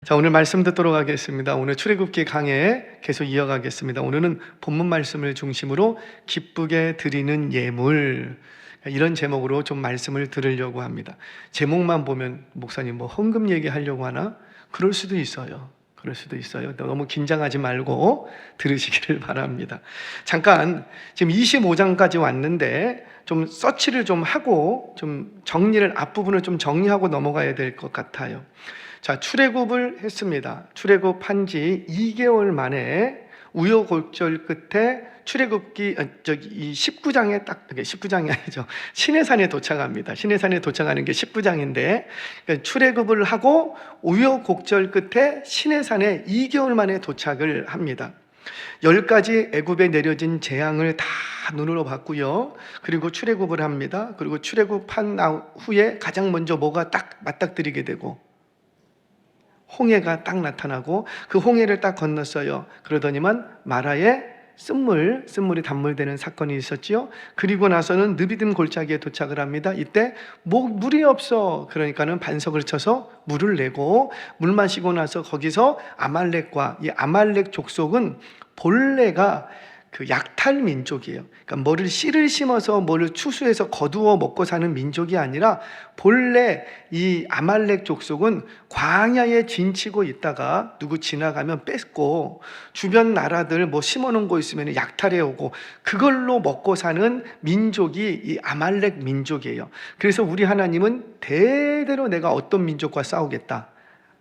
자, 오늘 말씀 듣도록 하겠습니다. 오늘 출애굽기 강해 계속 이어가겠습니다. 오늘은 본문 말씀을 중심으로 기쁘게 드리는 예물, 이런 제목으로 좀 말씀을 들으려고 합니다. 제목만 보면 목사님 뭐 헌금 얘기하려고 하나? 그럴 수도 있어요. 그럴 수도 있어요. 너무 긴장하지 말고 들으시기를 바랍니다. 잠깐 지금 25장까지 왔는데 좀 서치를 좀 하고 좀 정리를, 앞부분을 좀 정리하고 넘어가야 될 것 같아요. 자, 출애굽을 했습니다. 출애굽한 지 2개월 만에 우여곡절 끝에 출애굽기 이 19장에 딱, 19장이 아니죠, 시내산에 도착합니다. 시내산에 도착하는 게 19장인데 그러니까 출애굽을 하고 우여곡절 끝에 시내산에 2개월 만에 도착을 합니다. 10가지 애굽에 내려진 재앙을 다 눈으로 봤고요. 그리고 출애굽을 합니다. 그리고 출애굽한 후에 가장 먼저 뭐가 딱 맞닥뜨리게 되고, 홍해가 딱 나타나고 그 홍해를 딱 건넜어요. 그러더니만 마라에 쓴물이 단물되는 사건이 있었지요. 그리고 나서는 느비dim 골짜기에 도착을 합니다. 이때 물이 없어. 그러니까는 반석을 쳐서 물을 내고, 물 마시고 나서 거기서 아말렉과, 이 아말렉 족속은 본래가 그 약탈 민족이에요. 그러니까 뭐를 씨를 심어서 뭐를 추수해서 거두어 먹고 사는 민족이 아니라, 본래 이 아말렉 족속은 광야에 진치고 있다가 누구 지나가면 뺏고, 주변 나라들 뭐 심어놓은 거 있으면 약탈해 오고, 그걸로 먹고 사는 민족이 이 아말렉 민족이에요. 그래서 우리 하나님은 대대로 내가 어떤 민족과 싸우겠다,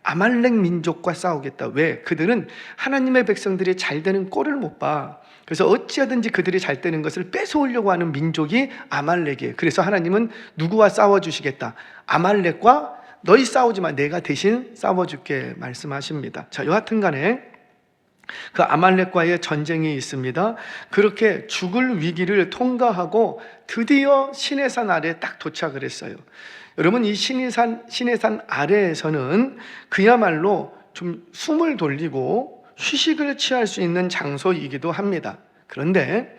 아말렉 민족과 싸우겠다. 왜? 그들은 하나님의 백성들이 잘 되는 꼴을 못 봐. 그래서 어찌하든지 그들이 잘 되는 것을 뺏어오려고 하는 민족이 아말렉이에요. 그래서 하나님은 누구와 싸워주시겠다? 아말렉과 너희 싸우지 마, 내가 대신 싸워줄게 말씀하십니다. 자, 여하튼 간에 그 아말렉과의 전쟁이 있습니다. 그렇게 죽을 위기를 통과하고 드디어 시내산 아래에 딱 도착을 했어요. 여러분, 이 시내산 아래에서는 그야말로 좀 숨을 돌리고 휴식을 취할 수 있는 장소이기도 합니다. 그런데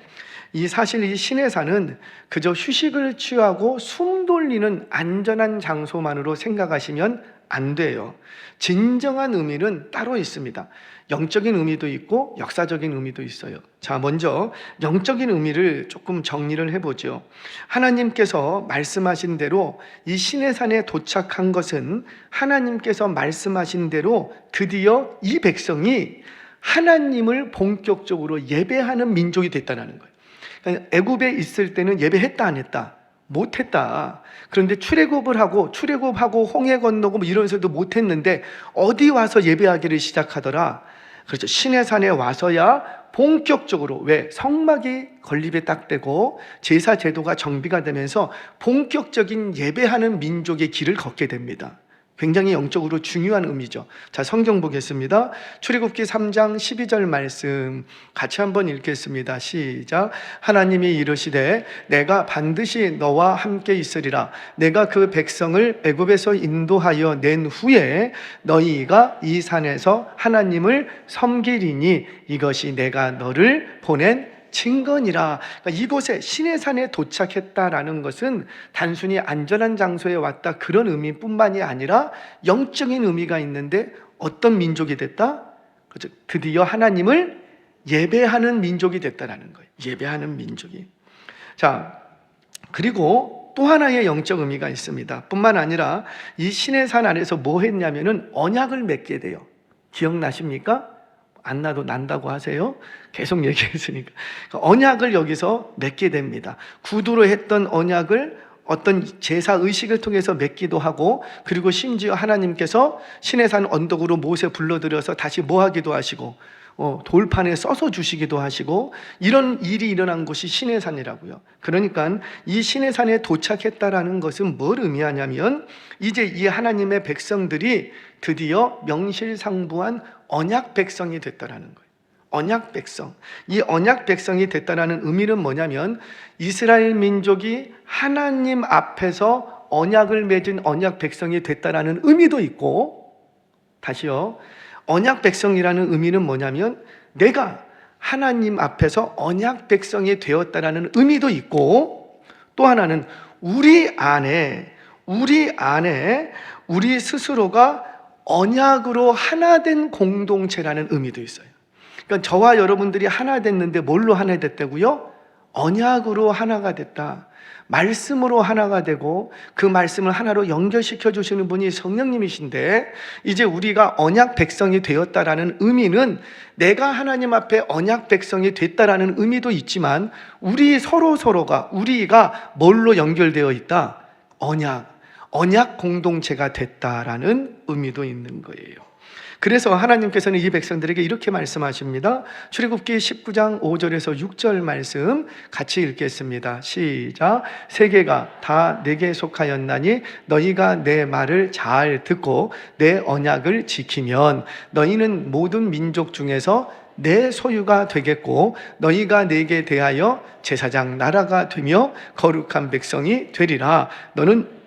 사실 이 시내산은 그저 휴식을 취하고 숨 돌리는 안전한 장소만으로 생각하시면 안 돼요. 진정한 의미는 따로 있습니다. 영적인 의미도 있고 역사적인 의미도 있어요. 자, 먼저 영적인 의미를 조금 정리를 해보죠. 하나님께서 말씀하신 대로 이 시내산에 도착한 것은 하나님께서 말씀하신 대로 드디어 이 백성이 하나님을 본격적으로 예배하는 민족이 됐다는 거예요. 그러니까 애굽에 있을 때는 예배했다 안 했다? 못했다. 그런데 출애굽하고 홍해 건너고 뭐 이러면서도 못했는데 어디 와서 예배하기를 시작하더라. 그렇죠. 시내산에 와서야 본격적으로, 왜? 성막이 건립에 딱 되고 제사 제도가 정비가 되면서 본격적인 예배하는 민족의 길을 걷게 됩니다. 굉장히 영적으로 중요한 의미죠. 자, 성경 보겠습니다. 출애굽기 3장 12절 말씀 같이 한번 읽겠습니다. 시작. 하나님이 이르시되 내가 반드시 너와 함께 있으리라. 내가 그 백성을 애굽에서 인도하여 낸 후에 너희가 이 산에서 하나님을 섬기리니 이것이 내가 너를 보낸 증거니라. 그러니까 이곳에 시내산에 도착했다라는 것은 단순히 안전한 장소에 왔다, 그런 의미뿐만이 아니라 영적인 의미가 있는데, 어떤 민족이 됐다? 그렇죠. 드디어 하나님을 예배하는 민족이 됐다라는 거예요. 예배하는 민족이. 자, 그리고 또 하나의 영적 의미가 있습니다. 뿐만 아니라 이 시내산 아래서 뭐 했냐면은 언약을 맺게 돼요. 기억나십니까? 안 나도 난다고 하세요? 계속 얘기했으니까. 언약을 여기서 맺게 됩니다. 구두로 했던 언약을 어떤 제사 의식을 통해서 맺기도 하고, 그리고 심지어 하나님께서 시내산 언덕으로 모세 불러들여서 다시 뭐 하기도 하시고, 돌판에 써서 주시기도 하시고, 이런 일이 일어난 곳이 시내산이라고요. 그러니까 이 시내산에 도착했다라는 것은 뭘 의미하냐면, 이제 이 하나님의 백성들이 드디어 명실상부한 언약 백성이 됐다라는 거예요. 언약 백성. 이 언약 백성이 됐다라는 의미는 뭐냐면, 이스라엘 민족이 하나님 앞에서 언약을 맺은 언약 백성이 됐다라는 의미도 있고, 다시요, 언약 백성이라는 의미는 뭐냐면 내가 하나님 앞에서 언약 백성이 되었다라는 의미도 있고, 또 하나는 우리 안에 우리 스스로가 언약으로 하나 된 공동체라는 의미도 있어요. 그러니까 저와 여러분들이 하나 됐는데 뭘로 하나 됐다고요? 언약으로 하나가 됐다. 말씀으로 하나가 되고 그 말씀을 하나로 연결시켜 주시는 분이 성령님이신데, 이제 우리가 언약 백성이 되었다라는 의미는 내가 하나님 앞에 언약 백성이 됐다라는 의미도 있지만, 우리 서로가 우리가 뭘로 연결되어 있다? 언약 공동체가 됐다라는 의미도 있는 거예요. 그래서 하나님께서는 이 백성들에게 이렇게 말씀하십니다. 출애굽기 19장 5절에서 6절 말씀 같이 읽겠습니다. 시작. 세계가 다 내게 속하였나니 너희가 내 말을 잘 듣고 내 언약을 지키면 너희는 모든 민족 중에서 내 소유가 되겠고 너희가 내게 대하여 제사장 나라가 되며 거룩한 백성이 되리라. 너는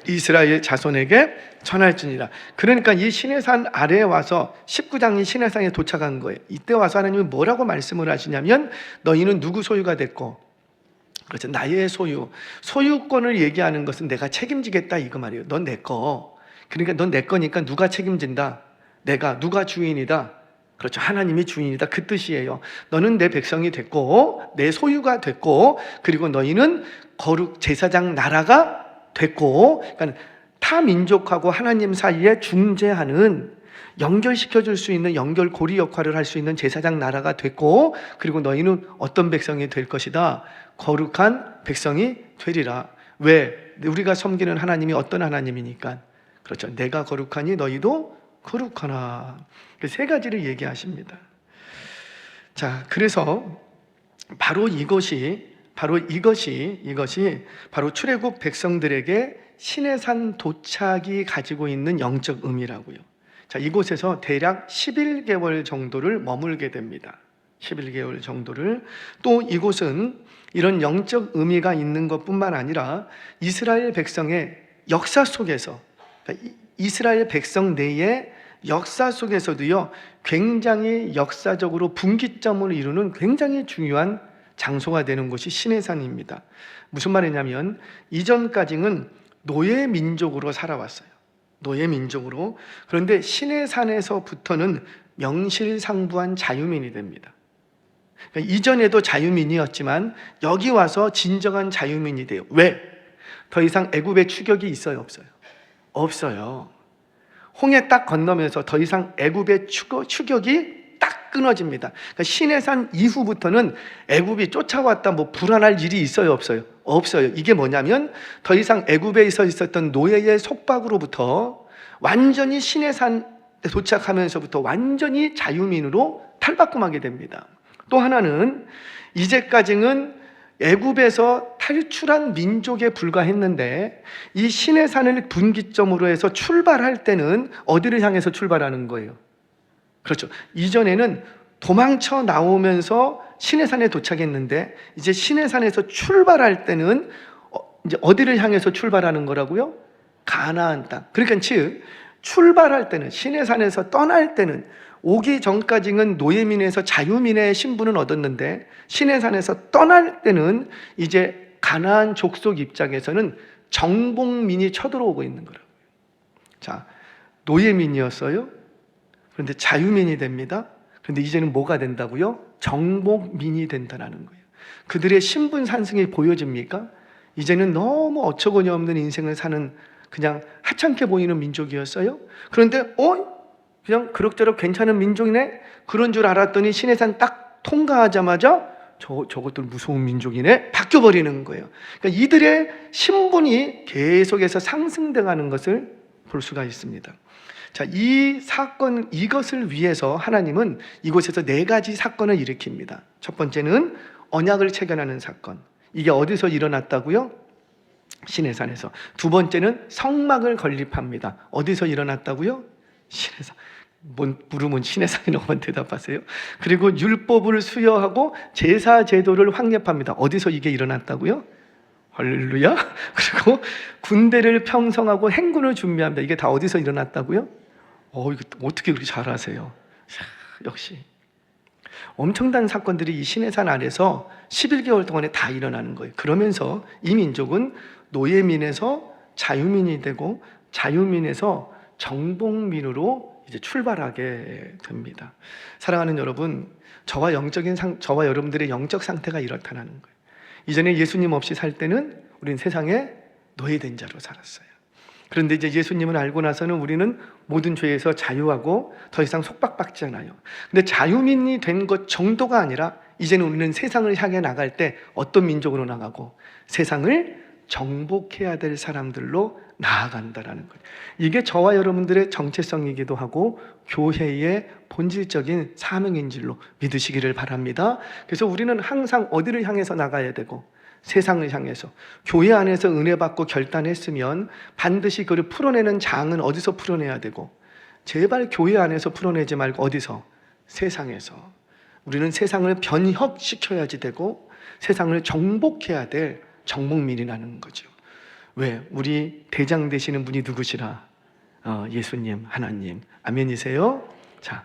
이스라엘 자손에게 전할지니라. 그러니까 이 시내산 아래에 와서 19장이 시내산에 도착한 거예요. 이때 와서 하나님은 뭐라고 말씀을 하시냐면, 너희는 누구 소유가 됐고, 그렇죠, 나의 소유권을 얘기하는 것은 내가 책임지겠다 이거 말이에요. 넌 내 거. 그러니까 넌 내 거니까 누가 책임진다? 누가 주인이다? 그렇죠, 하나님이 주인이다 그 뜻이에요. 너는 내 백성이 됐고 내 소유가 됐고, 그리고 너희는 거룩 제사장 나라가 됐고, 그러니까 타 민족하고 하나님 사이에 중재하는, 연결시켜 줄 수 있는 연결고리 역할을 할 수 있는 제사장 나라가 됐고, 그리고 너희는 어떤 백성이 될 것이다? 거룩한 백성이 되리라. 왜? 우리가 섬기는 하나님이 어떤 하나님이니까. 그렇죠, 내가 거룩하니 너희도 거룩하나. 세 가지를 얘기하십니다. 자, 그래서 바로 이것이 출애굽 백성들에게 시내산 도착이 가지고 있는 영적 의미라고요. 자, 이곳에서 대략 11개월 정도를 머물게 됩니다. 11개월 정도를. 또 이곳은 이런 영적 의미가 있는 것뿐만 아니라 이스라엘 백성의 역사 속에서, 이스라엘 백성 내의 역사 속에서도요, 굉장히 역사적으로 분기점을 이루는 굉장히 중요한 장소가 되는 곳이 시내산입니다. 무슨 말이냐면, 이전까지는 노예 민족으로 살아왔어요. 노예 민족으로. 그런데 시내산에서부터는 명실상부한 자유민이 됩니다. 그러니까 이전에도 자유민이었지만 여기 와서 진정한 자유민이 돼요. 왜? 더 이상 애굽의 추격이 있어요, 없어요? 없어요. 홍해 딱 건너면서 더 이상 애굽의 추격이 딱 끊어집니다. 그러니까 시내산 이후부터는 애굽이 쫓아왔다 불안할 일이 있어요, 없어요? 없어요. 이게 뭐냐면, 더 이상 애굽에 있었던 노예의 속박으로부터 완전히 시내산에 도착하면서부터 완전히 자유민으로 탈바꿈하게 됩니다. 또 하나는, 이제까지는 애굽에서 탈출한 민족에 불과했는데 이 시내산을 분기점으로 해서 출발할 때는 어디를 향해서 출발하는 거예요? 그렇죠, 이전에는 도망쳐 나오면서 시내산에 도착했는데 이제 시내산에서 출발할 때는 이제 어디를 향해서 출발하는 거라고요? 가나안 땅. 그러니까 즉 출발할 때는, 시내산에서 떠날 때는, 오기 전까지는 노예민에서 자유민의 신분은 얻었는데 시내산에서 떠날 때는 이제 가나안 족속 입장에서는 정복민이 쳐들어오고 있는 거라고요. 자, 노예민이었어요. 그런데 자유민이 됩니다. 그런데 이제는 뭐가 된다고요? 정복민이 된다는 거예요. 그들의 신분 상승이 보여집니까? 이제는 너무 어처구니 없는 인생을 사는 그냥 하찮게 보이는 민족이었어요. 그런데 그냥 그럭저럭 괜찮은 민족이네? 그런 줄 알았더니 시내산 딱 통과하자마자 저것들 무서운 민족이네? 바뀌어버리는 거예요. 그러니까 이들의 신분이 계속해서 상승돼가는 것을 볼 수가 있습니다. 자, 이 사건, 이것을 위해서 하나님은 이곳에서 4가지 사건을 일으킵니다. 첫 번째는 언약을 체결하는 사건. 이게 어디서 일어났다고요? 시내산에서. 두 번째는 성막을 건립합니다. 어디서 일어났다고요? 시내산. 물으면 시내산이라고만 대답하세요. 그리고 율법을 수여하고 제사 제도를 확립합니다. 어디서 이게 일어났다고요? 할렐루야. 그리고 군대를 편성하고 행군을 준비합니다. 이게 다 어디서 일어났다고요? 이거 어떻게 그렇게 잘하세요? 역시 엄청난 사건들이 이 시내산 아래서 11개월 동안에 다 일어나는 거예요. 그러면서 이 민족은 노예민에서 자유민이 되고 자유민에서 정복민으로 이제 출발하게 됩니다. 사랑하는 여러분, 저와 여러분들의 영적 상태가 이렇다는 거예요. 이전에 예수님 없이 살 때는 우리는 세상에 노예된 자로 살았어요. 그런데 이제 예수님을 알고 나서는 우리는 모든 죄에서 자유하고 더 이상 속박받지 않아요. 근데 자유민이 된 것 정도가 아니라 이제는 우리는 세상을 향해 나갈 때 어떤 민족으로 나가고 세상을 정복해야 될 사람들로 나아간다라는 거예요. 이게 저와 여러분들의 정체성이기도 하고 교회의 본질적인 사명인 줄로 믿으시기를 바랍니다. 그래서 우리는 항상 어디를 향해서 나가야 되고 세상을 향해서, 교회 안에서 은혜 받고 결단했으면 반드시 그를 풀어내는 장은 어디서 풀어내야 되고, 제발 교회 안에서 풀어내지 말고 어디서? 세상에서. 우리는 세상을 변혁시켜야지 되고 세상을 정복해야 될 정복민이라는 거죠. 왜? 우리 대장 되시는 분이 누구시라? 예수님, 하나님. 아멘이세요? 자,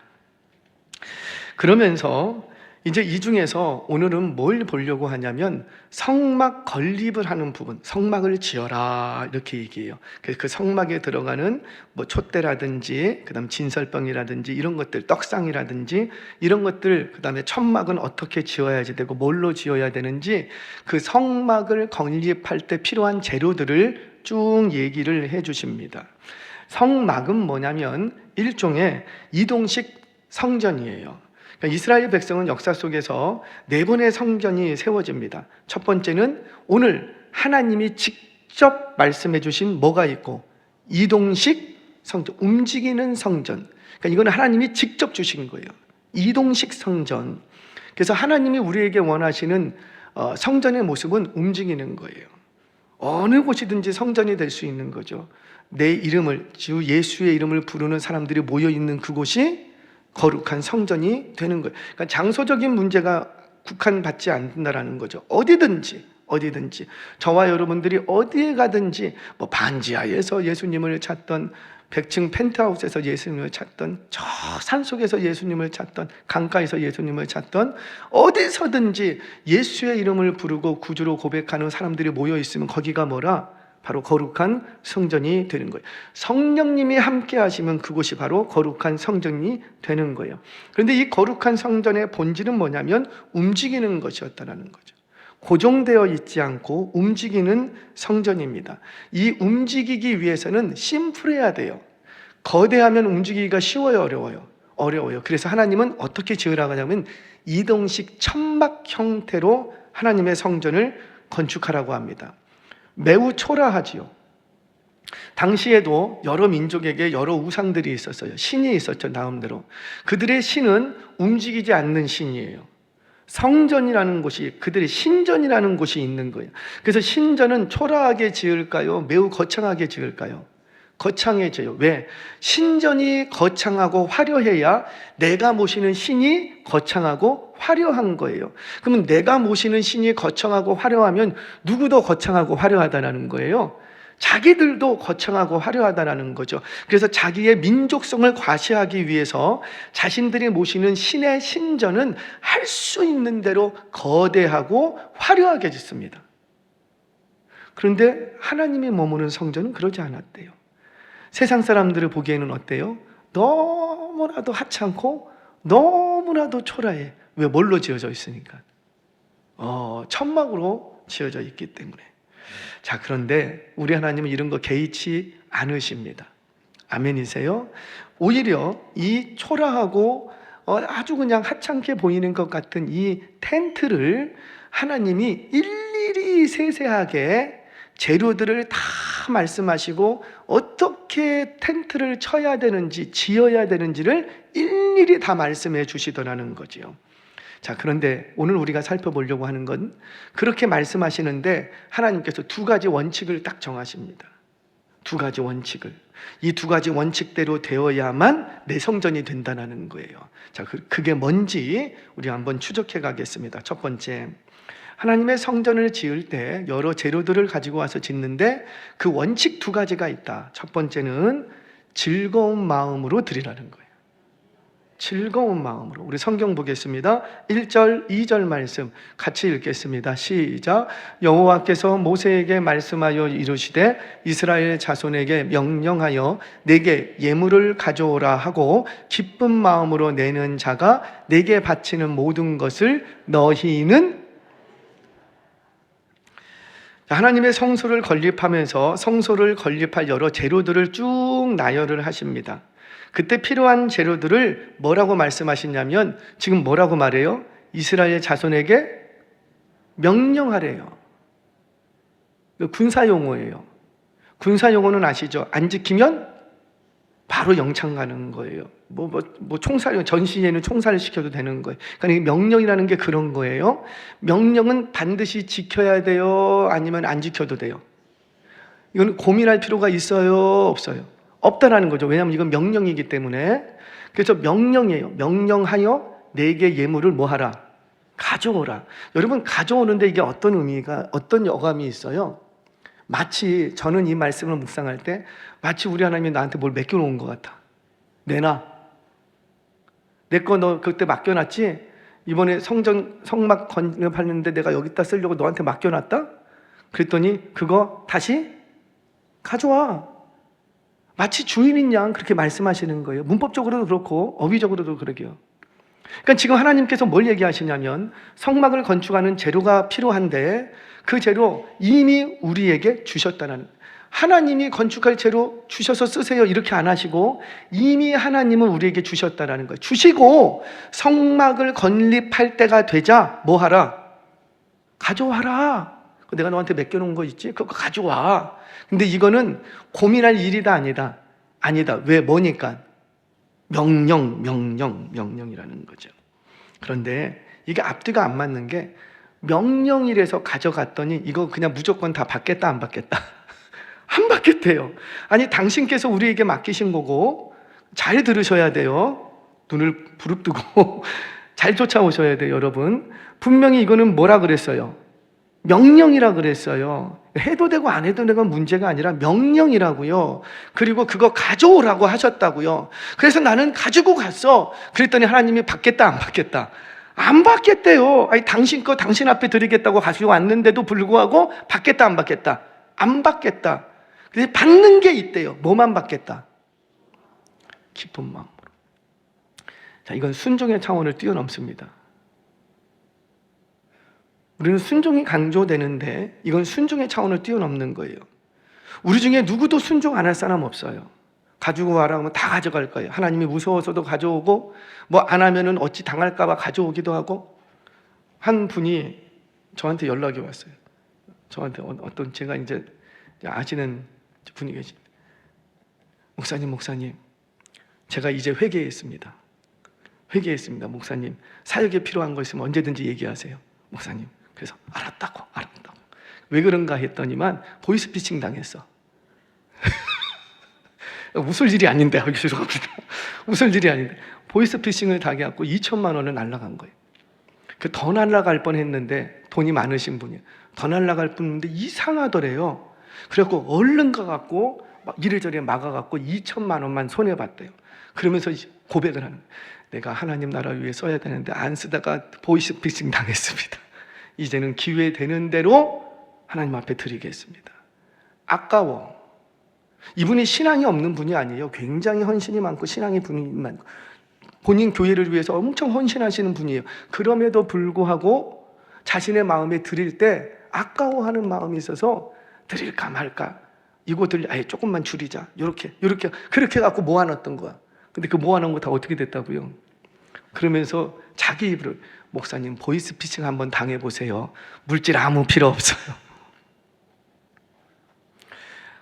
그러면서 이제 이 중에서 오늘은 뭘 보려고 하냐면 성막 건립을 하는 부분, 성막을 지어라 이렇게 얘기해요. 그래서 그 성막에 들어가는 뭐 촛대라든지 그다음 진설병이라든지 이런 것들, 떡상이라든지 이런 것들, 그다음에 천막은 어떻게 지어야지 되고 뭘로 지어야 되는지 그 성막을 건립할 때 필요한 재료들을 쭉 얘기를 해 주십니다. 성막은 뭐냐면 일종의 이동식 성전이에요. 그러니까 이스라엘 백성은 역사 속에서 4번의 성전이 세워집니다. 첫 번째는 오늘 하나님이 직접 말씀해 주신 뭐가 있고, 이동식 성전, 움직이는 성전. 그러니까 이건 하나님이 직접 주신 거예요. 이동식 성전. 그래서 하나님이 우리에게 원하시는 성전의 모습은 움직이는 거예요. 어느 곳이든지 성전이 될 수 있는 거죠. 내 이름을, 주 예수의 이름을 부르는 사람들이 모여 있는 그곳이 거룩한 성전이 되는 거예요. 그러니까 장소적인 문제가 국한받지 않는다라는 거죠. 어디든지 저와 여러분들이 어디에 가든지, 뭐 반지하에서 예수님을 찾던, 100층 펜트하우스에서 예수님을 찾던, 저 산속에서 예수님을 찾던, 강가에서 예수님을 찾던, 어디서든지 예수의 이름을 부르고 구주로 고백하는 사람들이 모여 있으면 거기가 뭐라? 바로 거룩한 성전이 되는 거예요. 성령님이 함께 하시면 그곳이 바로 거룩한 성전이 되는 거예요. 그런데 이 거룩한 성전의 본질은 뭐냐면 움직이는 것이었다는 거죠. 고정되어 있지 않고 움직이는 성전입니다. 이 움직이기 위해서는 심플해야 돼요. 거대하면 움직이기가 쉬워요, 어려워요. 그래서 하나님은 어떻게 지으라고 하냐면 이동식 천막 형태로 하나님의 성전을 건축하라고 합니다. 매우 초라하지요. 당시에도 여러 민족에게 여러 우상들이 있었어요. 신이 있었죠, 나름대로. 그들의 신은 움직이지 않는 신이에요. 성전이라는 곳이, 그들의 신전이라는 곳이 있는 거예요. 그래서 신전은 초라하게 지을까요? 매우 거창하게 지을까요? 거창해져요. 왜? 신전이 거창하고 화려해야 내가 모시는 신이 거창하고 화려한 거예요. 그러면 내가 모시는 신이 거창하고 화려하면 누구도 거창하고 화려하다는 거예요. 자기들도 거창하고 화려하다는 거죠. 그래서 자기의 민족성을 과시하기 위해서 자신들이 모시는 신의 신전은 할 수 있는 대로 거대하고 화려하게 짓습니다. 그런데 하나님이 머무는 성전은 그러지 않았대요. 세상 사람들을 보기에는 어때요? 너무나도 하찮고 너무나도 초라해. 왜? 뭘로 지어져 있으니까. 천막으로 지어져 있기 때문에. 자, 그런데 우리 하나님은 이런 거 개의치 않으십니다. 아멘이세요? 오히려 이 초라하고 아주 그냥 하찮게 보이는 것 같은 이 텐트를 하나님이 일일이 세세하게 재료들을 다 말씀하시고 어떻게 텐트를 쳐야 되는지, 지어야 되는지를 일일이 다 말씀해 주시더라는 거지요. 자, 그런데 오늘 우리가 살펴보려고 하는 건 그렇게 말씀하시는데 하나님께서 2가지 원칙을 딱 정하십니다. 2가지 원칙을. 이 2가지 원칙대로 되어야만 내 성전이 된다는 거예요. 자, 그게 뭔지 우리 한번 추적해 가겠습니다. 첫 번째, 하나님의 성전을 지을 때 여러 재료들을 가지고 와서 짓는데 그 원칙 2가지가 있다. 첫 번째는 즐거운 마음으로 드리라는 거예요. 즐거운 마음으로. 우리 성경 보겠습니다. 1절, 2절 말씀 같이 읽겠습니다. 시작. 여호와께서 모세에게 말씀하여 이르시되 이스라엘 자손에게 명령하여 내게 예물을 가져오라 하고 기쁜 마음으로 내는 자가 내게 바치는 모든 것을 너희는 하나님의 성소를 건립하면서 성소를 건립할 여러 재료들을 쭉 나열을 하십니다. 그때 필요한 재료들을 뭐라고 말씀하시냐면 지금 뭐라고 말해요? 이스라엘 자손에게 명령하래요. 군사용어예요. 군사용어는 아시죠? 안 지키면 바로 영창 가는 거예요. 총살, 전시에는 총살을 시켜도 되는 거예요. 그러니까 명령이라는 게 그런 거예요. 명령은 반드시 지켜야 돼요? 아니면 안 지켜도 돼요? 이건 고민할 필요가 있어요? 없어요? 없다라는 거죠. 왜냐하면 이건 명령이기 때문에. 그래서 명령이에요. 명령하여 내게 예물을 뭐 하라? 가져오라. 여러분, 가져오는데 이게 어떤 의미가, 어떤 어감이 있어요? 마치 저는 이 말씀을 묵상할 때 마치 우리 하나님이 나한테 뭘 맡겨놓은 것 같아. 내놔. 내 거 너 그때 맡겨놨지? 이번에 성막 건립하는데 내가 여기다 쓰려고 너한테 맡겨놨다? 그랬더니 그거 다시 가져와. 마치 주인인 양 그렇게 말씀하시는 거예요. 문법적으로도 그렇고 어휘적으로도 그러게요. 그러니까 지금 하나님께서 뭘 얘기하시냐면 성막을 건축하는 재료가 필요한데 그 재료 이미 우리에게 주셨다는, 하나님이 건축할 재료 주셔서 쓰세요 이렇게 안 하시고 이미 하나님은 우리에게 주셨다라는 거예요. 주시고 성막을 건립할 때가 되자 뭐 하라? 가져와라. 내가 너한테 맡겨놓은 거 있지? 그거 가져와. 근데 이거는 고민할 일이다 아니다? 아니다. 왜? 뭐니까? 명령이라는 거죠. 그런데 이게 앞뒤가 안 맞는 게 명령이라서 가져갔더니 이거 그냥 무조건 다 받겠다 안 받겠다? 안 받겠대요. 아니 당신께서 우리에게 맡기신 거고 잘 들으셔야 돼요. 눈을 부릅뜨고 잘 쫓아오셔야 돼요. 여러분, 분명히 이거는 뭐라 그랬어요? 명령이라 그랬어요. 해도 되고 안 해도 되고 문제가 아니라 명령이라고요. 그리고 그거 가져오라고 하셨다고요. 그래서 나는 가지고 갔어. 그랬더니 하나님이 받겠다 안 받겠다? 안 받겠대요. 아니 당신 거 당신 앞에 드리겠다고 가지고 왔는데도 불구하고 받겠다 안 받겠다? 안 받겠다. 그래서 받는 게 있대요. 뭐만 받겠다? 기쁜 마음으로. 자, 이건 순종의 차원을 뛰어넘습니다. 우리는 순종이 강조되는데 이건 순종의 차원을 뛰어넘는 거예요. 우리 중에 누구도 순종 안 할 사람 없어요. 가지고 와라 하면 다 가져갈 거예요. 하나님이 무서워서도 가져오고 뭐 안 하면은 어찌 당할까 봐 가져오기도 하고. 한 분이 저한테 연락이 왔어요. 저한테 어떤 제가 이제 아시는 분이 계십니다. 목사님 제가 이제 회개했습니다. 목사님 사역에 필요한 거 있으면 언제든지 얘기하세요. 목사님. 그래서 알았다고. 왜 그런가 했더니만 보이스피싱 당했어. 웃을 일이 아닌데, 죄송합니다. 웃을 일이 아닌데 보이스피싱을 당해갖고 2천만 원을 날라간 거예요. 더 날라갈 뻔했는데 돈이 많으신 분이에요. 더 날라갈 뻔했는데 이상하더래요. 그래갖고 얼른 가갖고 이래저래 막아갖고 2천만 원만 손해봤대요. 그러면서 고백을 하는 거예요. 내가 하나님 나라 위해 써야 되는데 안 쓰다가 보이스피싱 당했습니다. 이제는 기회 되는 대로 하나님 앞에 드리겠습니다. 아까워. 이분이 신앙이 없는 분이 아니에요. 굉장히 헌신이 많고 신앙이 분이 많고 본인 교회를 위해서 엄청 헌신하시는 분이에요. 그럼에도 불구하고 자신의 마음에 드릴 때 아까워하는 마음이 있어서 드릴까 말까, 이거들 아예 조금만 줄이자, 요렇게 그렇게 갖고 모아놨던 거야. 근데 그 모아놓은 거 다 어떻게 됐다고요? 그러면서 자기 입으로 목사님 보이스피싱 한번 당해보세요. 물질 아무 필요 없어요.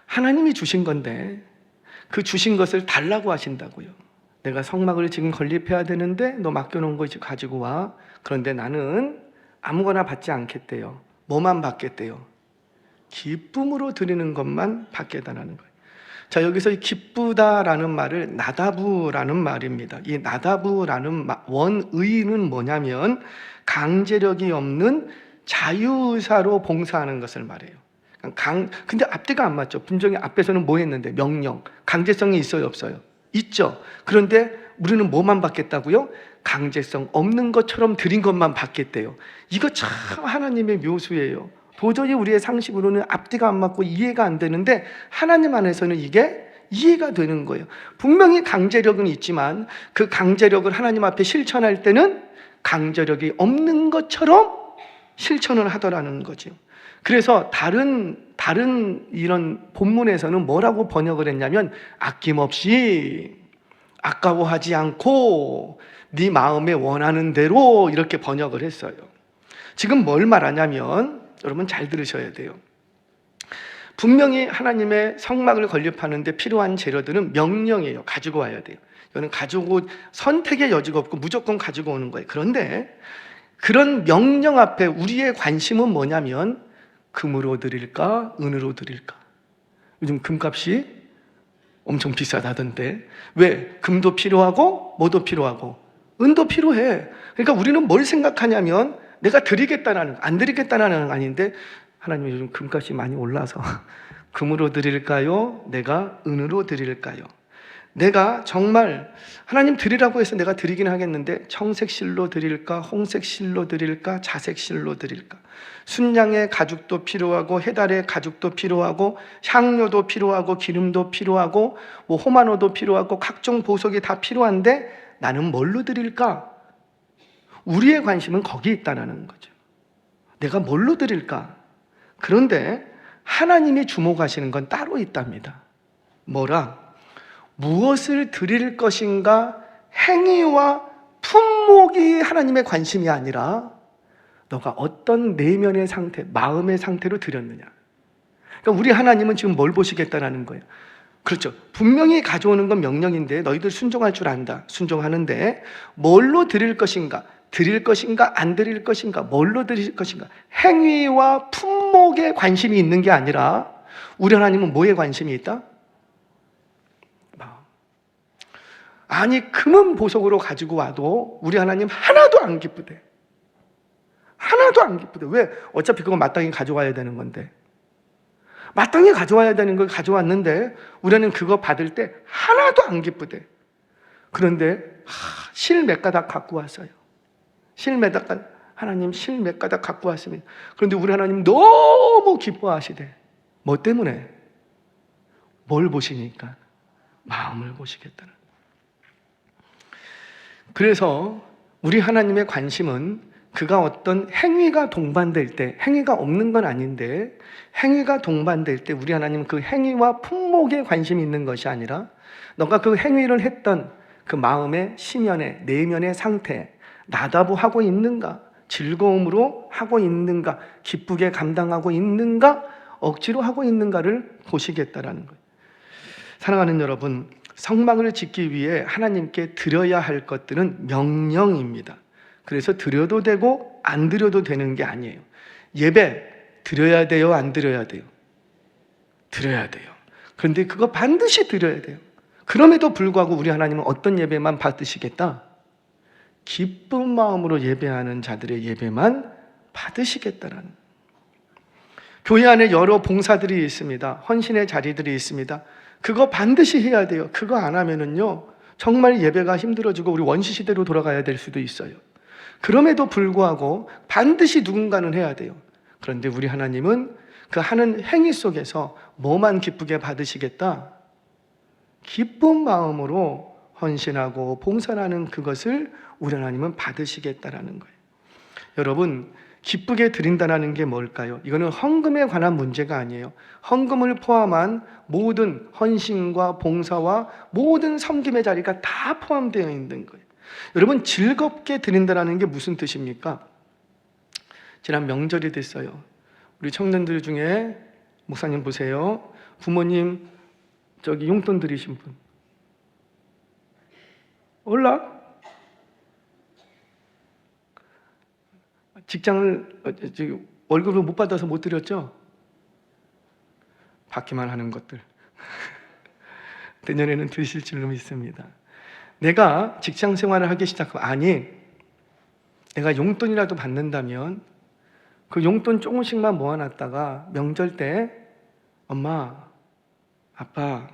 하나님이 주신 건데 그 주신 것을 달라고 하신다고요. 내가 성막을 지금 건립해야 되는데 너 맡겨놓은 거 이제 가지고 와. 그런데 나는 아무거나 받지 않겠대요. 뭐만 받겠대요? 기쁨으로 드리는 것만 받겠다는 거예요. 자, 여기서 이 기쁘다라는 말을 나다부라는 말입니다. 이 나다부라는 원의는 뭐냐면 강제력이 없는 자유의사로 봉사하는 것을 말해요. 근데 앞뒤가 안 맞죠. 분명히 앞에서는 뭐 했는데? 명령. 강제성이 있어요 없어요? 있죠. 그런데 우리는 뭐만 받겠다고요? 강제성 없는 것처럼 드린 것만 받겠대요. 이거 참 하나님의 묘수예요. 도저히 우리의 상식으로는 앞뒤가 안 맞고 이해가 안 되는데 하나님 안에서는 이게 이해가 되는 거예요. 분명히 강제력은 있지만 그 강제력을 하나님 앞에 실천할 때는 강제력이 없는 것처럼 실천을 하더라는 거죠. 그래서 다른 이런 본문에서는 뭐라고 번역을 했냐면 아낌없이, 아까워하지 않고 네 마음에 원하는 대로 이렇게 번역을 했어요. 지금 뭘 말하냐면 여러분 잘 들으셔야 돼요. 분명히 하나님의 성막을 건립하는데 필요한 재료들은 명령이에요. 가지고 와야 돼요. 이거는 가지고 선택의 여지가 없고 무조건 가지고 오는 거예요. 그런데 그런 명령 앞에 우리의 관심은 뭐냐면 금으로 드릴까 은으로 드릴까. 요즘 금값이 엄청 비싸다던데 왜? 금도 필요하고 뭐도 필요하고 은도 필요해. 그러니까 우리는 뭘 생각하냐면 내가 드리겠다는, 안 드리겠다는 아닌데 하나님 요즘 금값이 많이 올라서 금으로 드릴까요? 내가 은으로 드릴까요? 내가 정말 하나님 드리라고 해서 내가 드리긴 하겠는데 청색실로 드릴까? 홍색실로 드릴까? 자색실로 드릴까? 순양의 가죽도 필요하고 해달의 가죽도 필요하고 향료도 필요하고 기름도 필요하고 뭐 호마노도 필요하고 각종 보석이 다 필요한데 나는 뭘로 드릴까? 우리의 관심은 거기에 있다는 거죠. 내가 뭘로 드릴까? 그런데 하나님이 주목하시는 건 따로 있답니다. 뭐라? 무엇을 드릴 것인가? 행위와 품목이 하나님의 관심이 아니라 너가 어떤 내면의 상태, 마음의 상태로 드렸느냐. 그러니까 우리 하나님은 지금 뭘 보시겠다라는 거예요. 그렇죠. 분명히 가져오는 건 명령인데 너희들 순종할 줄 안다. 순종하는데 뭘로 드릴 것인가? 드릴 것인가? 안 드릴 것인가? 뭘로 드릴 것인가? 행위와 품목에 관심이 있는 게 아니라 우리 하나님은 뭐에 관심이 있다? 아니 금은 보석으로 가지고 와도 우리 하나님 하나도 안 기쁘대. 하나도 안 기쁘대. 왜? 어차피 그건 마땅히 가져와야 되는 건데. 마땅히 가져와야 되는 걸 가져왔는데 우리는 그거 받을 때 하나도 안 기쁘대. 그런데 실 몇 가닥 갖고 왔어요. 실 몇 가닥, 하나님 실 몇 가닥 갖고 왔습니다. 그런데 우리 하나님 너무 기뻐하시대. 뭐 때문에? 뭘 보시니까? 마음을 보시겠다는. 그래서 우리 하나님의 관심은 그가 어떤 행위가 동반될 때, 행위가 없는 건 아닌데 행위가 동반될 때 우리 하나님은 그 행위와 품목에 관심이 있는 것이 아니라 너가 그 행위를 했던 그 마음의 심연의 내면의 상태, 나다보 하고 있는가, 즐거움으로 하고 있는가, 기쁘게 감당하고 있는가, 억지로 하고 있는가를 보시겠다라는 거예요. 사랑하는 여러분, 성막을 짓기 위해 하나님께 드려야 할 것들은 명령입니다. 그래서 드려도 되고 안 드려도 되는 게 아니에요. 예배 드려야 돼요? 안 드려야 돼요? 드려야 돼요. 그런데 그거 반드시 드려야 돼요. 그럼에도 불구하고 우리 하나님은 어떤 예배만 받으시겠다? 기쁜 마음으로 예배하는 자들의 예배만 받으시겠다라는. 교회 안에 여러 봉사들이 있습니다. 헌신의 자리들이 있습니다. 그거 반드시 해야 돼요. 그거 안 하면은요 정말 예배가 힘들어지고 우리 원시 시대로 돌아가야 될 수도 있어요. 그럼에도 불구하고 반드시 누군가는 해야 돼요. 그런데 우리 하나님은 그 하는 행위 속에서 뭐만 기쁘게 받으시겠다? 기쁜 마음으로 헌신하고 봉사하는 그것을 우리 하나님은 받으시겠다라는 거예요. 여러분, 기쁘게 드린다는 게 뭘까요? 이거는 헌금에 관한 문제가 아니에요. 헌금을 포함한 모든 헌신과 봉사와 모든 섬김의 자리가 다 포함되어 있는 거예요. 여러분, 즐겁게 드린다는 게 무슨 뜻입니까? 지난 명절이 됐어요. 우리 청년들 중에 목사님 보세요. 부모님 저기 용돈 드리신 분 올라? 직장을 월급을 못 받아서 못 드렸죠? 받기만 하는 것들. 내년에는 드실 줄로 믿습니다. 내가 직장 생활을 하기 시작하면 아니 내가 용돈이라도 받는다면 그 용돈 조금씩만 모아놨다가 명절 때 엄마, 아빠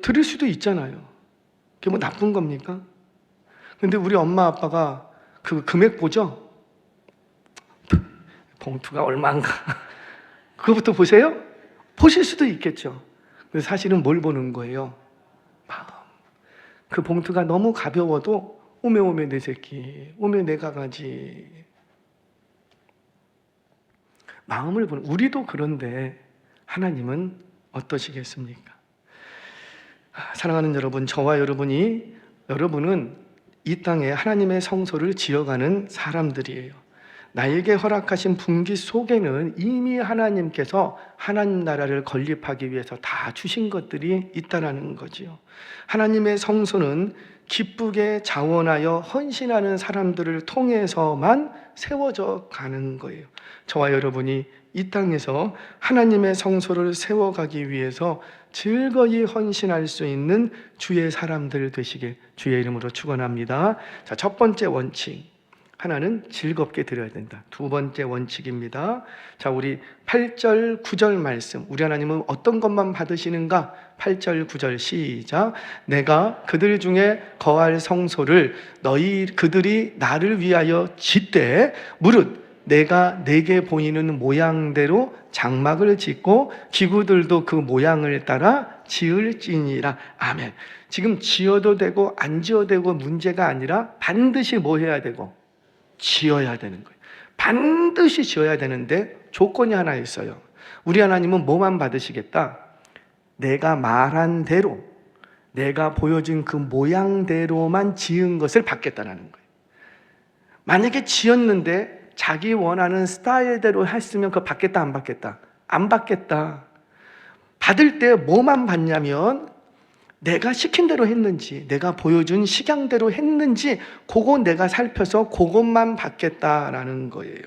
드릴 수도 있잖아요. 그게 뭐 나쁜 겁니까? 근데 우리 엄마 아빠가 그 금액 보죠? 봉투가 얼마인가? 그거부터 보세요? 보실 수도 있겠죠. 근데 사실은 뭘 보는 거예요? 마음. 그 봉투가 너무 가벼워도 오메 오메 내 새끼, 오메 내 강아지. 마음을 보는, 우리도 그런데 하나님은 어떠시겠습니까? 사랑하는 여러분, 저와 여러분은 이 땅에 하나님의 성소를 지어가는 사람들이에요. 나에게 허락하신 분기 속에는 이미 하나님께서 하나님 나라를 건립하기 위해서 다 주신 것들이 있다라는 거지요. 하나님의 성소는 기쁘게 자원하여 헌신하는 사람들을 통해서만 세워져 가는 거예요. 저와 여러분이 이 땅에서 하나님의 성소를 세워가기 위해서 즐거이 헌신할 수 있는 주의 사람들 되시길 주의 이름으로 축원합니다. 자, 첫 번째 원칙. 하나는 즐겁게 드려야 된다. 두 번째 원칙입니다. 자, 우리 8절, 9절 말씀. 우리 하나님은 어떤 것만 받으시는가? 8절, 9절 시작. 내가 그들 중에 거할 성소를 그들이 나를 위하여 짓되 무릇 내가 내게 보이는 모양대로 장막을 짓고 기구들도 그 모양을 따라 지을지니라. 아멘. 지금 지어도 되고 안 지어도 되고 문제가 아니라 반드시 뭐 해야 되고? 지어야 되는 거예요. 반드시 지어야 되는데 조건이 하나 있어요. 우리 하나님은 뭐만 받으시겠다? 내가 말한 대로, 내가 보여준 그 모양대로만 지은 것을 받겠다라는 거예요. 만약에 지었는데 자기 원하는 스타일대로 했으면 그거 받겠다 안 받겠다? 안 받겠다. 받을 때 뭐만 받냐면 내가 시킨 대로 했는지, 내가 보여준 식양대로 했는지 그거 내가 살펴서 그것만 받겠다라는 거예요.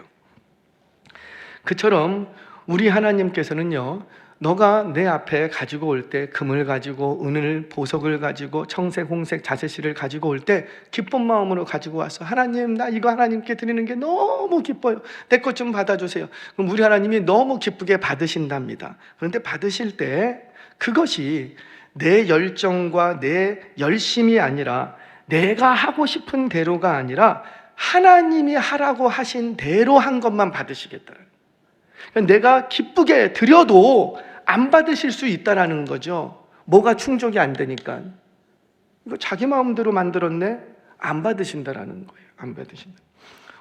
그처럼 우리 하나님께서는요, 너가 내 앞에 가지고 올 때 금을 가지고 은을 보석을 가지고 청색 홍색 자세실을 가지고 올 때 기쁜 마음으로 가지고 와서 하나님 나 이거 하나님께 드리는 게 너무 기뻐요. 내 것 좀 받아주세요. 그럼 우리 하나님이 너무 기쁘게 받으신답니다. 그런데 받으실 때 그것이 내 열정과 내 열심이 아니라 내가 하고 싶은 대로가 아니라 하나님이 하라고 하신 대로 한 것만 받으시겠다는 거예요. 내가 기쁘게 드려도 안 받으실 수 있다는 거죠. 뭐가 충족이 안 되니까. 이거 자기 마음대로 만들었네? 안 받으신다라는 거예요. 안 받으신다.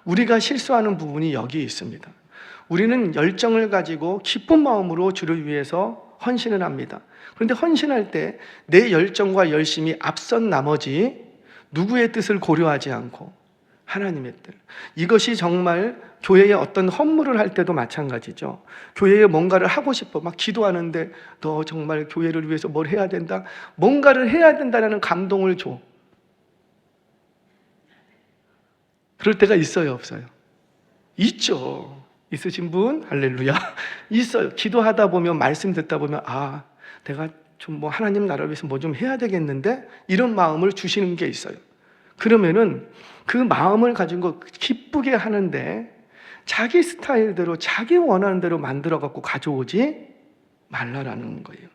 우리가 실수하는 부분이 여기 있습니다. 우리는 열정을 가지고 기쁜 마음으로 주를 위해서 헌신을 합니다. 그런데 헌신할 때 내 열정과 열심이 앞선 나머지 누구의 뜻을 고려하지 않고 하나님의 뜻. 이것이 정말 교회에 어떤 헌물을 할 때도 마찬가지죠. 교회에 뭔가를 하고 싶어 막 기도하는데 너 정말 교회를 위해서 뭘 해야 된다, 뭔가를 해야 된다는 감동을 줘. 그럴 때가 있어요, 없어요? 있죠. 있으신 분? 할렐루야. 있어요. 기도하다 보면, 말씀 듣다 보면, 아, 내가 좀 뭐 하나님 나라를 위해서 뭐 좀 해야 되겠는데? 이런 마음을 주시는 게 있어요. 그러면은 그 마음을 가지고 기쁘게 하는데 자기 스타일대로, 자기 원하는 대로 만들어 갖고 가져오지 말라라는 거예요.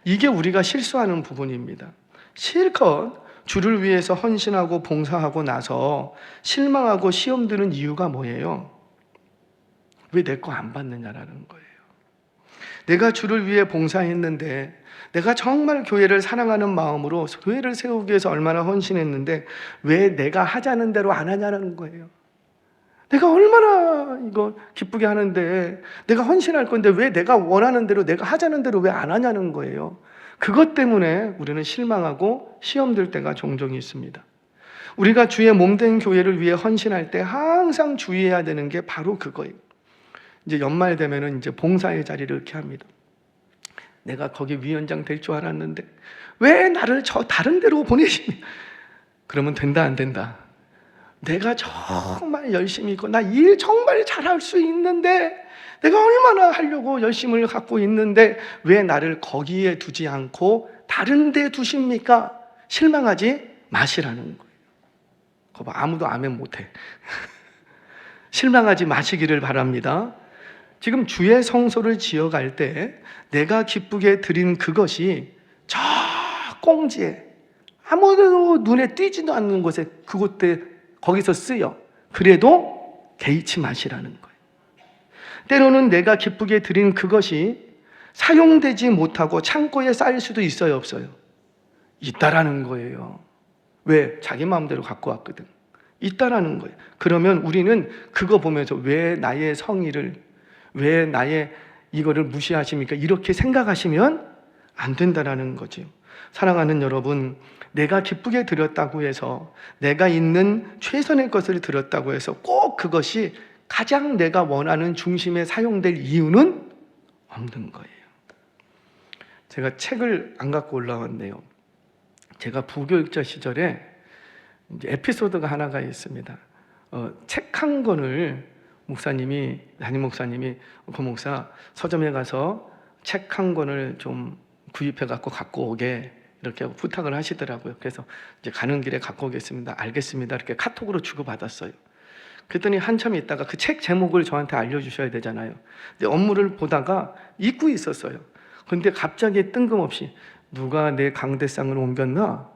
이게 우리가 실수하는 부분입니다. 실컷 주를 위해서 헌신하고 봉사하고 나서 실망하고 시험 드는 이유가 뭐예요? 왜 내 거 안 받느냐라는 거예요. 내가 주를 위해 봉사했는데, 내가 정말 교회를 사랑하는 마음으로 교회를 세우기 위해서 얼마나 헌신했는데 왜 내가 하자는 대로 안 하냐는 거예요. 내가 얼마나 이거 기쁘게 하는데, 내가 헌신할 건데 왜 내가 원하는 대로, 내가 하자는 대로 왜 안 하냐는 거예요. 그것 때문에 우리는 실망하고 시험 들 때가 종종 있습니다. 우리가 주의 몸된 교회를 위해 헌신할 때 항상 주의해야 되는 게 바로 그거예요. 이제 연말 되면은 이제 봉사의 자리를 이렇게 합니다. 내가 거기 위원장 될 줄 알았는데 왜 나를 저 다른 데로 보내시니? 그러면 된다 안 된다? 내가 정말 열심히 있고 나 일 정말 잘할 수 있는데, 내가 얼마나 하려고 열심을 갖고 있는데 왜 나를 거기에 두지 않고 다른 데 두십니까? 실망하지 마시라는 거예요. 거봐, 아무도 아멘 못해. 실망하지 마시기를 바랍니다. 지금 주의 성소를 지어갈 때 내가 기쁘게 드린 그것이 저 꽁지에 아무래도 눈에 띄지도 않는 곳에 그곳에 거기서 쓰여. 그래도 개의치 마시라는 거예요. 때로는 내가 기쁘게 드린 그것이 사용되지 못하고 창고에 쌓일 수도 있어요, 없어요? 있다라는 거예요. 왜? 자기 마음대로 갖고 왔거든. 있다라는 거예요. 그러면 우리는 그거 보면서 왜 나의 성의를, 왜 나의 이거를 무시하십니까? 이렇게 생각하시면 안 된다라는 거죠. 사랑하는 여러분, 내가 기쁘게 드렸다고 해서, 내가 있는 최선의 것을 드렸다고 해서 꼭 그것이 가장 내가 원하는 중심에 사용될 이유는 없는 거예요. 제가 책을 안 갖고 올라왔네요. 제가 부교육자 시절에 이제 에피소드가 하나가 있습니다. 책 한 권을 목사님이, 담임 목사님이 고 목사 서점에 가서 책 한 권을 좀 구입해 갖고 오게 이렇게 부탁을 하시더라고요. 그래서 이제 가는 길에 갖고 오겠습니다. 알겠습니다. 이렇게 카톡으로 주고받았어요. 그랬더니 한참 있다가 그 책 제목을 저한테 알려주셔야 되잖아요. 근데 업무를 보다가 잊고 있었어요. 근데 갑자기 뜬금없이 누가 내 강대상을 옮겼나?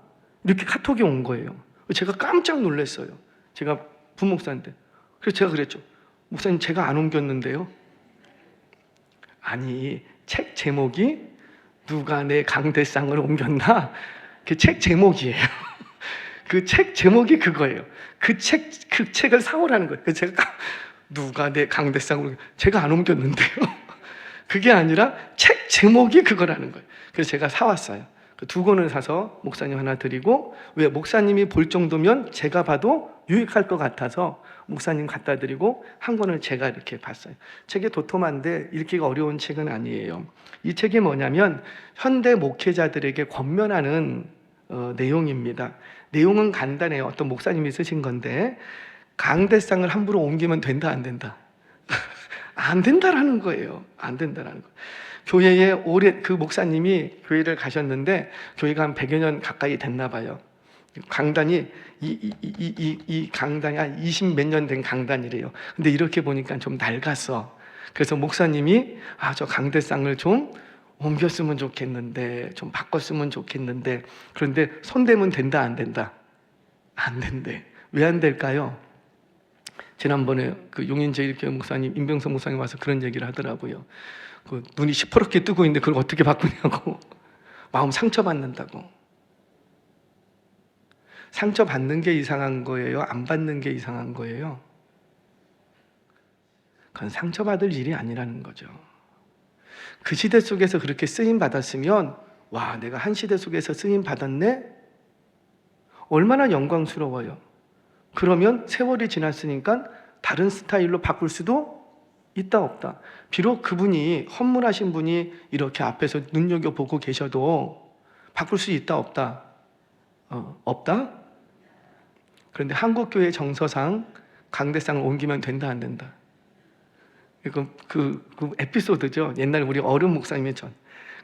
이렇게 카톡이 온 거예요. 제가 깜짝 놀랐어요. 제가 부목사인데. 그래서 제가 그랬죠. 목사님, 제가 안 옮겼는데요. 아니, 책 제목이 누가 내 강대상을 옮겼나? 그 책 제목이에요. 그 책 제목이 그거예요. 그 책을 사오라는 거예요. 그래서 제가 누가 내 강대상을, 제가 안 옮겼는데요. 그게 아니라 책 제목이 그거라는 거예요. 그래서 제가 사왔어요. 그 2권을 사서 목사님 하나 드리고, 왜 목사님이 볼 정도면 제가 봐도 유익할 것 같아서 목사님 갖다 드리고, 한 권을 제가 이렇게 봤어요. 책이 도톰한데 읽기가 어려운 책은 아니에요. 이 책이 뭐냐면 현대 목회자들에게 권면하는 내용입니다. 내용은 간단해요. 어떤 목사님이 쓰신 건데, 강대상을 함부로 옮기면 된다, 안 된다? 안 된다라는 거예요. 안 된다라는 거예요. 교회에 오래, 그 목사님이 교회를 가셨는데 교회가 한 100여 년 가까이 됐나 봐요. 강단이 이 강단이 한 20 몇 년 된 강단이래요. 근데 이렇게 보니까 좀 낡았어. 그래서 목사님이 저 강대상을 좀 옮겼으면 좋겠는데, 좀 바꿨으면 좋겠는데, 그런데 손대면 된다, 안 된다? 안 된대. 왜 안 될까요? 지난번에 그 용인제일교회 목사님, 임병석 목사님 와서 그런 얘기를 하더라고요. 그 눈이 시퍼렇게 뜨고 있는데 그걸 어떻게 바꾸냐고. 마음 상처받는다고. 상처받는 게 이상한 거예요? 안 받는 게 이상한 거예요? 그건 상처받을 일이 아니라는 거죠. 그 시대 속에서 그렇게 쓰임 받았으면, 와, 내가 한 시대 속에서 쓰임 받았네? 얼마나 영광스러워요. 그러면 세월이 지났으니까 다른 스타일로 바꿀 수도 있다, 없다. 비록 그분이 헌문하신 분이 이렇게 앞에서 눈여겨보고 계셔도 바꿀 수 있다, 없다? 없다? 그런데 한국교회 정서상 강대상을 옮기면 된다, 안 된다? 이거 그 에피소드죠. 옛날 우리 어른 목사님이 전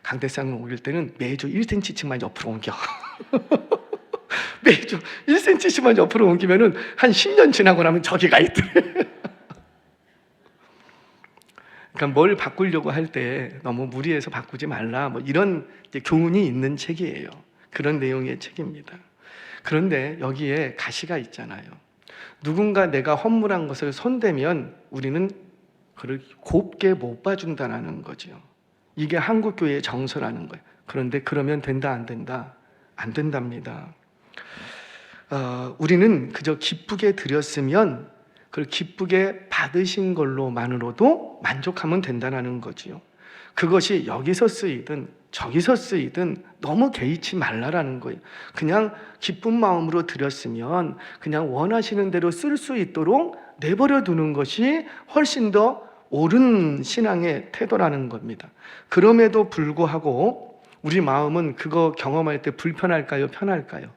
강대상을 옮길 때는 매주 1cm씩만 옆으로 옮겨. 매주 1cm씩만 옆으로 옮기면은 한 10년 지나고 나면 저기가 있더래. 그러니까 뭘 바꾸려고 할 때 너무 무리해서 바꾸지 말라, 뭐 이런 이제 교훈이 있는 책이에요. 그런 내용의 책입니다. 그런데 여기에 가시가 있잖아요. 누군가 내가 헌물한 것을 손대면 우리는 그를 곱게 못 봐준다는 거죠. 이게 한국교회의 정서라는 거예요. 그런데 그러면 된다, 안 된다? 안 된답니다. 우리는 그저 기쁘게 드렸으면 그걸 기쁘게 받으신 걸로만으로도 만족하면 된다는 거지요. 그것이 여기서 쓰이든 저기서 쓰이든 너무 개의치 말라라는 거예요. 그냥 기쁜 마음으로 드렸으면 그냥 원하시는 대로 쓸 수 있도록 내버려 두는 것이 훨씬 더 옳은 신앙의 태도라는 겁니다. 그럼에도 불구하고 우리 마음은 그거 경험할 때 불편할까요? 편할까요?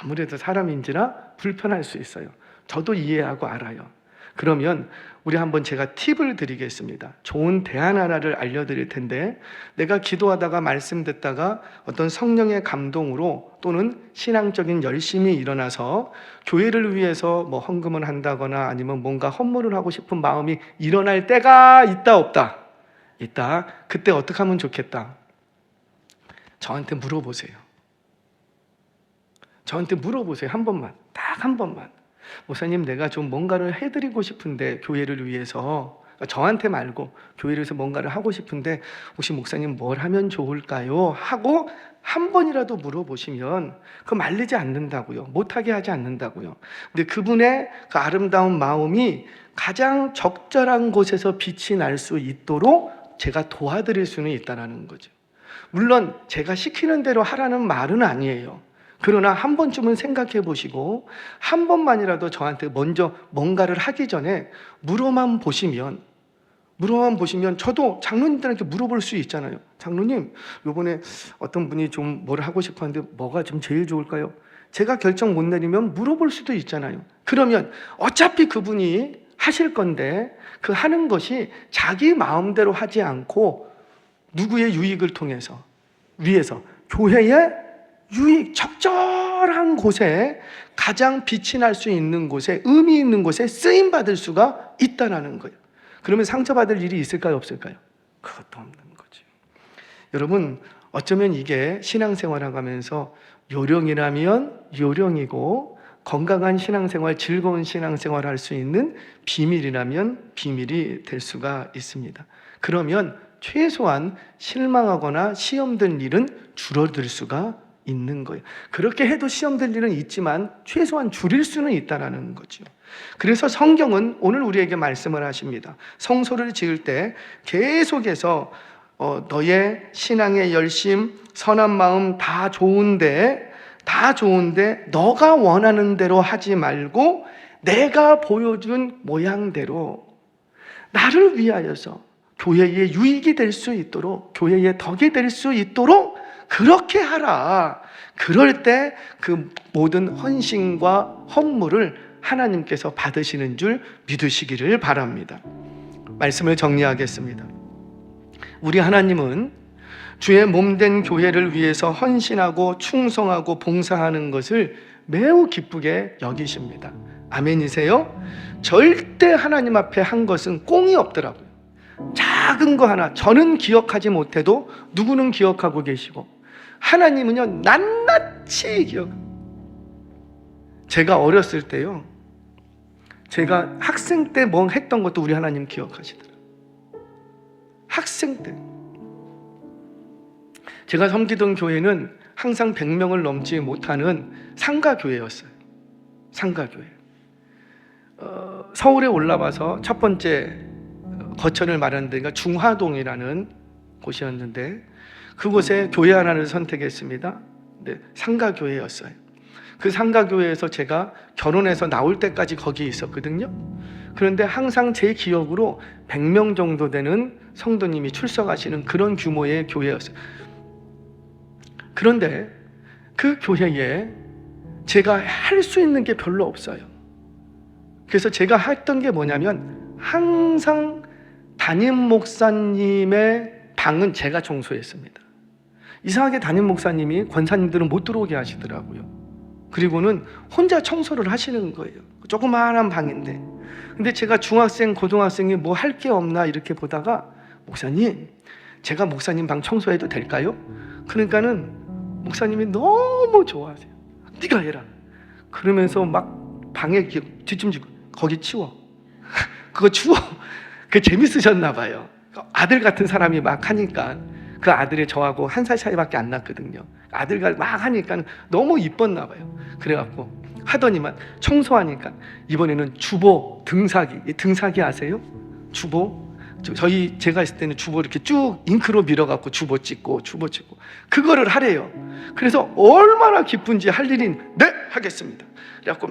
아무래도 사람인지라 불편할 수 있어요. 저도 이해하고 알아요. 그러면 우리 한번 제가 팁을 드리겠습니다. 좋은 대안 하나를 알려드릴 텐데, 내가 기도하다가 말씀 듣다가 어떤 성령의 감동으로 또는 신앙적인 열심이 일어나서 교회를 위해서 뭐 헌금을 한다거나 아니면 뭔가 헌물을 하고 싶은 마음이 일어날 때가 있다, 없다? 있다. 그때 어떻게 하면 좋겠다? 저한테 물어보세요. 저한테 물어보세요. 한 번만, 딱 한 번만. 목사님, 내가 좀 뭔가를 해드리고 싶은데, 교회를 위해서, 저한테 말고 교회를 위해서 뭔가를 하고 싶은데 혹시 목사님 뭘 하면 좋을까요? 하고 한 번이라도 물어보시면 그거 말리지 않는다고요. 못하게 하지 않는다고요. 근데 그분의 그 아름다운 마음이 가장 적절한 곳에서 빛이 날 수 있도록 제가 도와드릴 수는 있다는 거죠. 물론 제가 시키는 대로 하라는 말은 아니에요. 그러나 한 번쯤은 생각해 보시고 한 번만이라도 저한테 먼저 뭔가를 하기 전에 물어만 보시면 저도 장로님들한테 물어볼 수 있잖아요. 장로님, 요번에 어떤 분이 좀 뭘 하고 싶었는데 뭐가 좀 제일 좋을까요? 제가 결정 못 내리면 물어볼 수도 있잖아요. 그러면 어차피 그분이 하실 건데 그 하는 것이 자기 마음대로 하지 않고 누구의 유익을 통해서 위해서 교회의 유익, 적절한 곳에 가장 빛이 날 수 있는 곳에 의미 있는 곳에 쓰임 받을 수가 있다는 거예요. 그러면 상처받을 일이 있을까요? 없을까요? 그것도 없는 거죠. 여러분, 어쩌면 이게 신앙생활을 하면서 요령이라면 요령이고 건강한 신앙생활, 즐거운 신앙생활을 할 수 있는 비밀이라면 비밀이 될 수가 있습니다. 그러면 최소한 실망하거나 시험될 일은 줄어들 수가 있는 거예요. 그렇게 해도 시험될 일은 있지만 최소한 줄일 수는 있다는 거죠. 그래서 성경은 오늘 우리에게 말씀을 하십니다. 성소를 지을 때 계속해서 너의 신앙의 열심, 선한 마음 다 좋은데 너가 원하는 대로 하지 말고 내가 보여준 모양대로 나를 위하여서 교회의 유익이 될 수 있도록, 교회의 덕이 될 수 있도록 그렇게 하라. 그럴 때 그 모든 헌신과 헌물을 하나님께서 받으시는 줄 믿으시기를 바랍니다. 말씀을 정리하겠습니다. 우리 하나님은 주의 몸된 교회를 위해서 헌신하고 충성하고 봉사하는 것을 매우 기쁘게 여기십니다. 아멘이세요? 절대 하나님 앞에 한 것은 꽁이 없더라고요. 작은 거 하나, 저는 기억하지 못해도 누구는 기억하고 계시고 하나님은요 낱낱이 제가 어렸을 때요, 제가 학생 때 뭐 했던 것도 우리 하나님 기억하시더라고요. 학생 때 제가 섬기던 교회는 항상 100명을 넘지 못하는 상가교회였어요. 상가교회. 서울에 올라와서 첫 번째 거처를 마련한 데가 중화동이라는 곳이었는데 그곳에 교회 하나를 선택했습니다. 네, 상가교회였어요. 그 상가교회에서 제가 결혼해서 나올 때까지 거기 있었거든요. 그런데 항상 제 기억으로 100명 정도 되는 성도님이 출석하시는 그런 규모의 교회였어요. 그런데 그 교회에 제가 할 수 있는 게 별로 없어요. 그래서 제가 했던 게 뭐냐면 항상 담임 목사님의 방은 제가 청소했습니다. 이상하게 담임 목사님이 권사님들은 못 들어오게 하시더라고요. 그리고는 혼자 청소를 하시는 거예요. 조그마한 방인데. 근데 제가 중학생, 고등학생이 뭐 할 게 없나 이렇게 보다가 목사님, 제가 목사님 방 청소해도 될까요? 그러니까는 목사님이 너무 좋아하세요. 네가 해라. 그러면서 막 방에 뒷짐지고 거기 치워. 그거 치워. 그게 재밌으셨나 봐요. 아들 같은 사람이 막 하니까 그 아들이 저하고 1살 차이밖에 안 났거든요. 아들과 막 하니까 너무 이뻤나 봐요. 그래갖고 하더니만 청소하니까 이번에는 주보 등사기. 등사기 아세요? 주보? 제가 있을 때는 주보 이렇게 쭉 잉크로 밀어갖고 주보 찍고 그거를 하래요. 그래서 얼마나 기쁜지 할 일이 네 하겠습니다. 그래갖고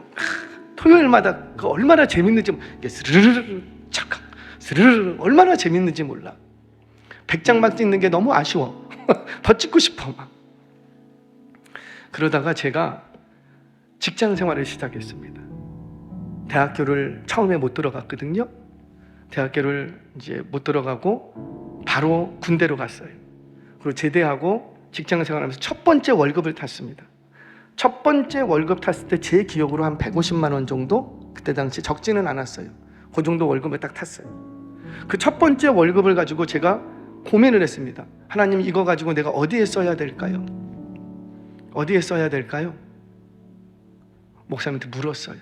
토요일마다 그 얼마나 재밌는지 스르르르 착각 스르르르 얼마나 재밌는지 몰라. 100장만 찍는 게 너무 아쉬워. 더 찍고 싶어 막. 그러다가 제가 직장 생활을 시작했습니다. 대학교를 처음에 못 들어갔거든요. 대학교를 이제 못 들어가고 바로 군대로 갔어요. 그리고 제대하고 직장 생활하면서 첫 번째 월급을 탔습니다. 첫 번째 월급 탔을 때 제 기억으로 한 150만 원 정도? 그때 당시 적지는 않았어요. 그 정도 월급을 딱 탔어요. 그 첫 번째 월급을 가지고 제가 고민을 했습니다. 하나님, 이거 가지고 내가 어디에 써야 될까요? 어디에 써야 될까요? 목사님한테 물었어요.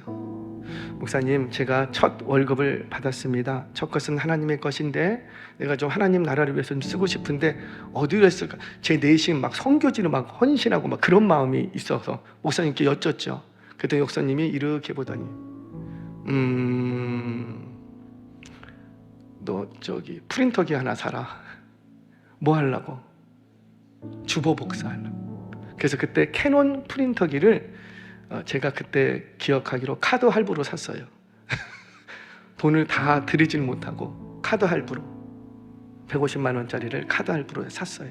목사님, 제가 첫 월급을 받았습니다. 첫 것은 하나님의 것인데 내가 좀 하나님 나라를 위해서 좀 쓰고 싶은데 어디로 했을까? 제 내심 막 선교지로 막 헌신하고 막 그런 마음이 있어서 목사님께 여쭸죠. 그때 목사님이 이렇게 보더니 너 저기 프린터기 하나 사라. 뭐 하려고? 주보 복사하려고. 그래서 그때 캐논 프린터기를 제가 그때 기억하기로 카드 할부로 샀어요. 돈을 다 들이질 못하고 카드 할부로 150만 원짜리를 카드 할부로 샀어요.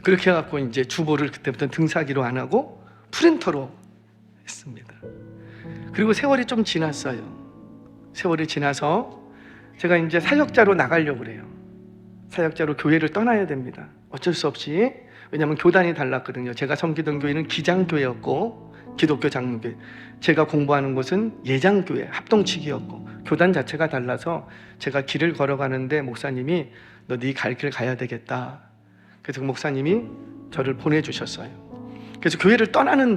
그렇게 해갖고 이제 주보를 그때부터 등사기로 안 하고 프린터로 했습니다. 그리고 세월이 좀 지났어요. 세월이 지나서 제가 이제 사역자로 나가려고 그래요. 사역자로 교회를 떠나야 됩니다. 어쩔 수 없이. 왜냐하면 교단이 달랐거든요. 제가 섬기던 교회는 기장교회였고 기독교 장로교회, 제가 공부하는 곳은 예장교회 합동치기였고 교단 자체가 달라서 제가 길을 걸어가는데 목사님이 너 네 갈 길 가야 되겠다. 그래서 그 목사님이 저를 보내주셨어요. 그래서 교회를 떠나는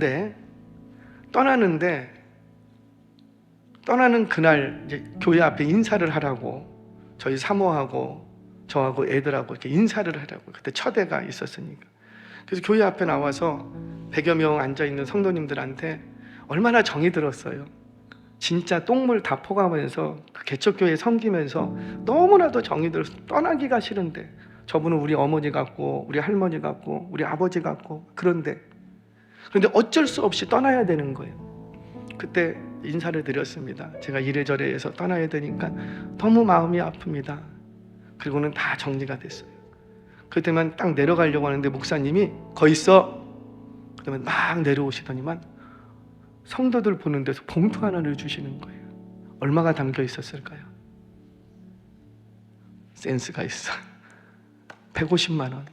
그날 이제 교회 앞에 인사를 하라고 저희 사모하고 저하고 애들하고 이렇게 인사를 하라고 그때 첫애가 있었으니까. 그래서 교회 앞에 나와서 100여 명 앉아있는 성도님들한테 얼마나 정이 들었어요. 진짜 똥물 다 퍼가면서 그 개척교회 섬기면서 너무나도 정이 들어서 떠나기가 싫은데 저분은 우리 어머니 같고 우리 할머니 같고 우리 아버지 같고 그런데 어쩔 수 없이 떠나야 되는 거예요. 그때 인사를 드렸습니다. 제가 이래저래 해서 떠나야 되니까 너무 마음이 아픕니다. 그리고는 다 정리가 됐어요. 그때만 딱 내려가려고 하는데 목사님이 거기 있어. 그러면 막 내려오시더니만 성도들 보는 데서 봉투 하나를 주시는 거예요. 얼마가 담겨 있었을까요? 센스가 있어. 150만 원.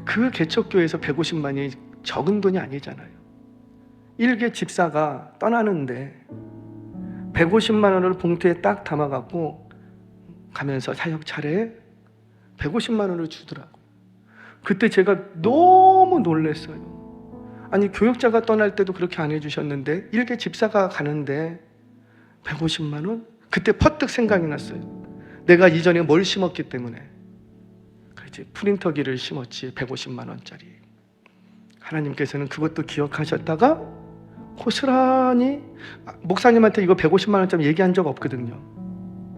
그 개척교회에서 150만이 적은 돈이 아니잖아요. 일개 집사가 떠나는데 150만 원을 봉투에 딱 담아갖고 가면서 사역 차례에 150만 원을 주더라고요. 그때 제가 너무 놀랐어요. 아니 교역자가 떠날 때도 그렇게 안 해주셨는데 일개 집사가 가는데 150만 원? 그때 퍼뜩 생각이 났어요. 내가 이전에 뭘 심었기 때문에. 그렇지, 프린터기를 심었지. 150만 원짜리. 하나님께서는 그것도 기억하셨다가 고스란히 목사님한테 이거 150만 원짜리 얘기한 적 없거든요.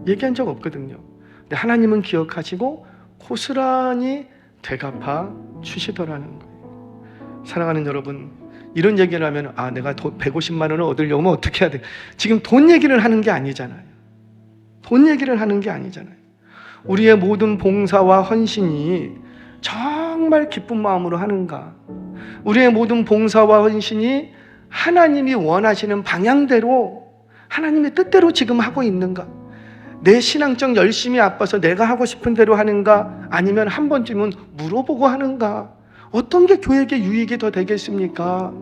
근데 하나님은 기억하시고 고스란히 되갚아 주시더라는 거예요. 사랑하는 여러분, 이런 얘기를 하면 내가 150만 원을 얻으려면 어떻게 해야 돼? 지금 돈 얘기를 하는 게 아니잖아요. 우리의 모든 봉사와 헌신이 정말 기쁜 마음으로 하는가? 우리의 모든 봉사와 헌신이 하나님이 원하시는 방향대로 하나님의 뜻대로 지금 하고 있는가? 내 신앙적 열심이 아파서 내가 하고 싶은 대로 하는가? 아니면 한 번쯤은 물어보고 하는가? 어떤 게 교회에게 유익이 더 되겠습니까?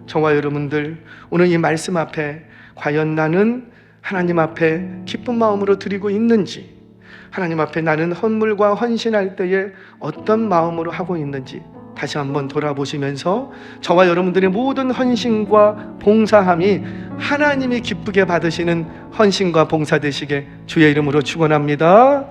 저와 여러분들 오늘 이 말씀 앞에 과연 나는 하나님 앞에 기쁜 마음으로 드리고 있는지, 하나님 앞에 나는 헌물과 헌신할 때에 어떤 마음으로 하고 있는지 다시 한번 돌아보시면서 저와 여러분들의 모든 헌신과 봉사함이 하나님이 기쁘게 받으시는 헌신과 봉사 되시게 주의 이름으로 축원합니다.